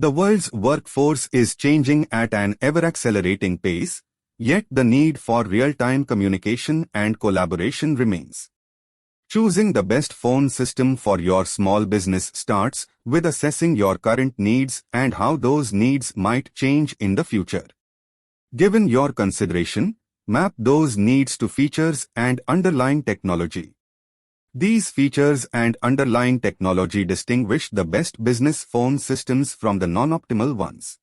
The world's workforce is changing at an ever-accelerating pace, yet the need for real-time communication and collaboration remains. Choosing the best phone system for your small business starts with assessing your current needs and how those needs might change in the future. Given your consideration, map those needs to features and underlying technology. These features and underlying technology distinguish the best business phone systems from the non-optimal ones.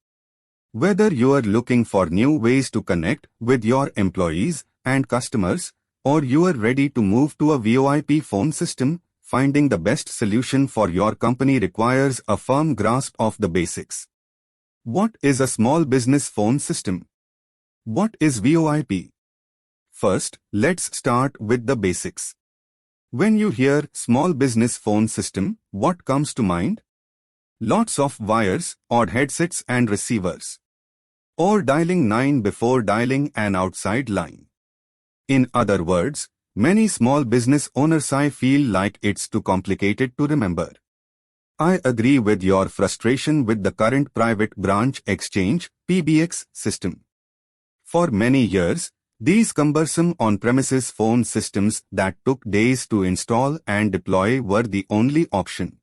Whether you are looking for new ways to connect with your employees and customers, or you are ready to move to a VoIP phone system, finding the best solution for your company requires a firm grasp of the basics. What is a small business phone system? What is VoIP? First, let's start with the basics. When you hear small business phone system, what comes to mind? Lots of wires, odd headsets and receivers. Or dialing 9 before dialing an outside line. In other words, many small business owners feel like it's too complicated to remember. I agree with your frustration with the current private branch exchange (PBX) system. For many years, these cumbersome on-premises phone systems that took days to install and deploy were the only option.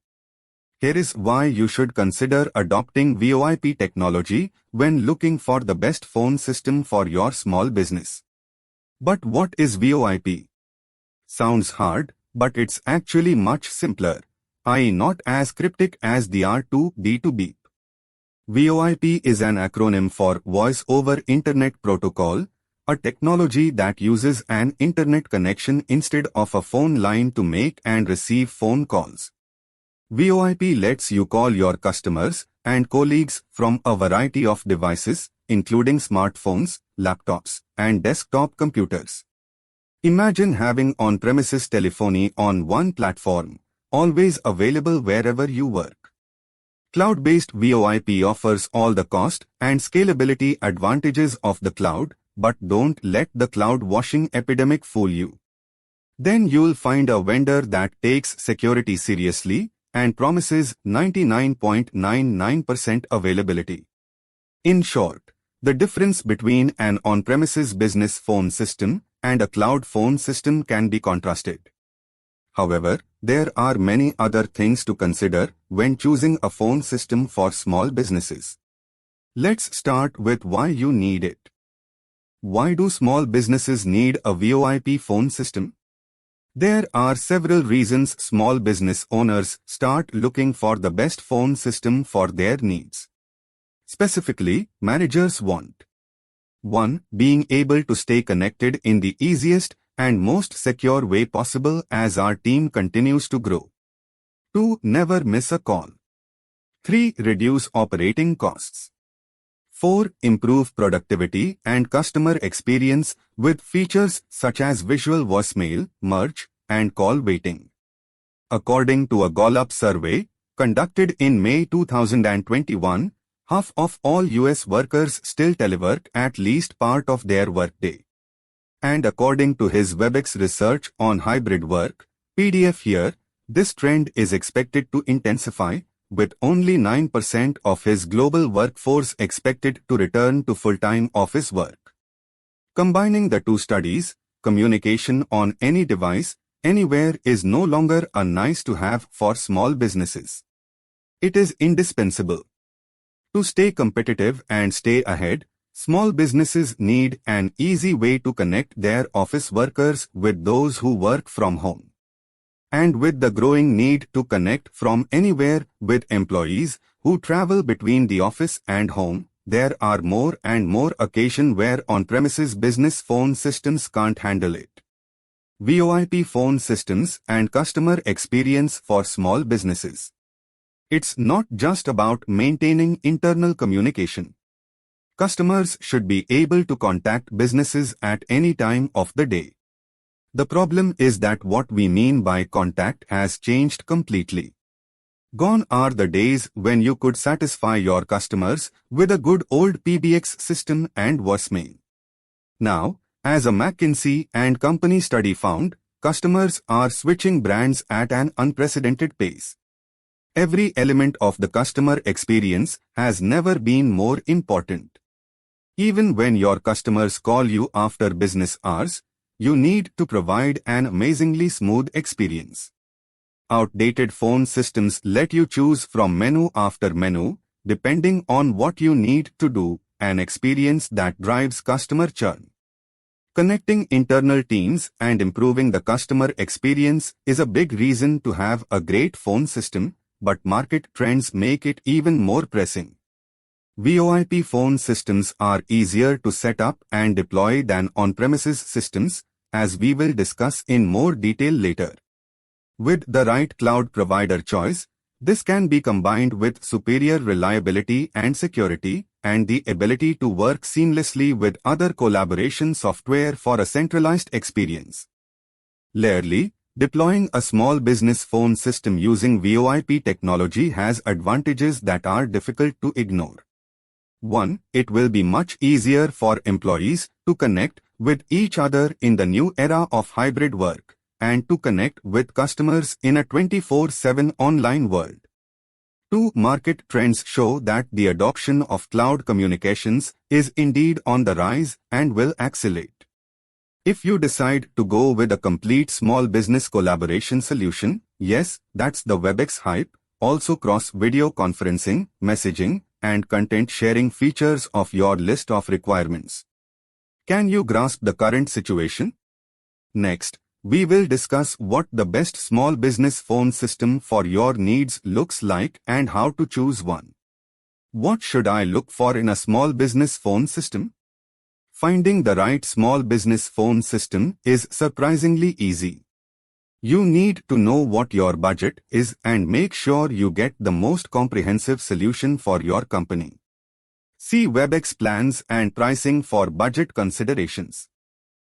Here is why you should consider adopting VoIP technology when looking for the best phone system for your small business. But what is VoIP? Sounds hard, but it's actually much simpler, i.e. not as cryptic as the R2D2 VoIP is an acronym for Voice over Internet Protocol, a technology that uses an internet connection instead of a phone line to make and receive phone calls. VoIP lets you call your customers and colleagues from a variety of devices, including smartphones, laptops, and desktop computers. Imagine having on-premises telephony on one platform, always available wherever you work. Cloud-based VoIP offers all the cost and scalability advantages of the cloud, but don't let the cloud washing epidemic fool you. Then you'll find a vendor that takes security seriously and promises 99.99% availability. In short, the difference between an on-premises business phone system and a cloud phone system can be contrasted. However, there are many other things to consider when choosing a phone system for small businesses. Let's start with why you need it. Why do small businesses need a VoIP phone system? There are several reasons small business owners start looking for the best phone system for their needs. Specifically, managers want 1. Being able to stay connected in the easiest and most secure way possible as our team continues to grow. 2. Never miss a call. 3. Reduce operating costs. 4. Improve productivity and customer experience with features such as visual voicemail, merge, and call waiting. According to a Gallup survey conducted in May 2021, half of all US workers still telework at least part of their workday. And according to his Webex research on hybrid work, PDF here, this trend is expected to intensify, with only 9% of his global workforce expected to return to full-time office work. Combining the two studies, communication on any device, anywhere is no longer a nice-to-have for small businesses. It is indispensable. To stay competitive and stay ahead, small businesses need an easy way to connect their office workers with those who work from home. And with the growing need to connect from anywhere with employees who travel between the office and home, there are more and more occasions where on-premises business phone systems can't handle it. VoIP phone systems and customer experience for small businesses. It's not just about maintaining internal communication. Customers should be able to contact businesses at any time of the day. The problem is that what we mean by contact has changed completely. Gone are the days when you could satisfy your customers with a good old PBX system and voicemail. Now, as a McKinsey & Company study found, customers are switching brands at an unprecedented pace. Every element of the customer experience has never been more important. Even when your customers call you after business hours, you need to provide an amazingly smooth experience. Outdated phone systems let you choose from menu after menu, depending on what you need to do, an experience that drives customer churn. Connecting internal teams and improving the customer experience is a big reason to have a great phone system, but market trends make it even more pressing. VoIP phone systems are easier to set up and deploy than on-premises systems, as we will discuss in more detail later. With the right cloud provider choice, this can be combined with superior reliability and security, and the ability to work seamlessly with other collaboration software for a centralized experience. Layerly, deploying a small business phone system using VoIP technology has advantages that are difficult to ignore. 1. It will be much easier for employees to connect with each other in the new era of hybrid work, and to connect with customers in a 24/7 online world. 2. Market trends show that the adoption of cloud communications is indeed on the rise and will accelerate. If you decide to go with a complete small business collaboration solution, yes, that's the Webex hype, also cross-video conferencing, messaging, and content sharing features of your list of requirements. Can you grasp the current situation? Next, we will discuss what the best small business phone system for your needs looks like and how to choose one. What should I look for in a small business phone system? Finding the right small business phone system is surprisingly easy. You need to know what your budget is and make sure you get the most comprehensive solution for your company. See Webex plans and pricing for budget considerations.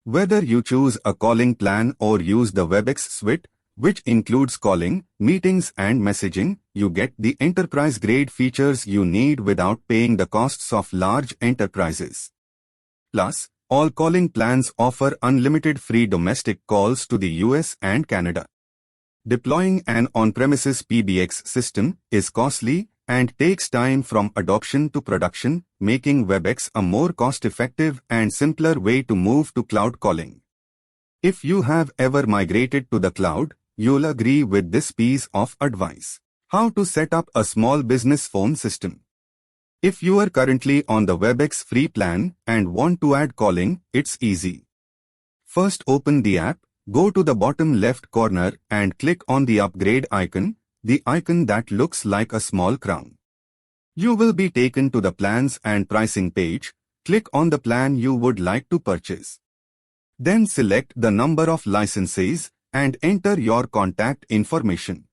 Whether you choose a calling plan or use the Webex suite, which includes calling, meetings and messaging, you get the enterprise-grade features you need without paying the costs of large enterprises. Plus, all calling plans offer unlimited free domestic calls to the US and Canada. Deploying an on-premises PBX system is costly and takes time from adoption to production, making Webex a more cost-effective and simpler way to move to cloud calling. If you have ever migrated to the cloud, you'll agree with this piece of advice. How to set up a small business phone system. If you are currently on the Webex free plan and want to add calling, it's easy. First, open the app, go to the bottom left corner and click on the upgrade icon, the icon that looks like a small crown. You will be taken to the plans and pricing page. Click on the plan you would like to purchase. Then select the number of licenses and enter your contact information.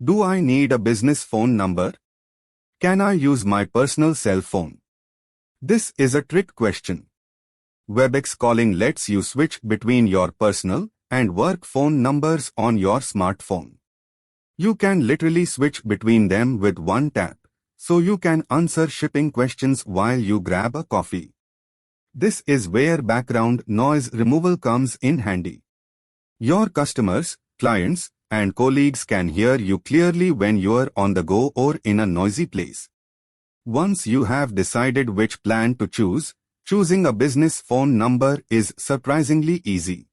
Do I need a business phone number? Can I use my personal cell phone? This is a trick question. Webex calling lets you switch between your personal and work phone numbers on your smartphone. You can literally switch between them with one tap, so you can answer shipping questions while you grab a coffee. This is where background noise removal comes in handy. Your customers, clients, and colleagues can hear you clearly when you're on the go or in a noisy place. Once you have decided which plan to choose, choosing a business phone number is surprisingly easy.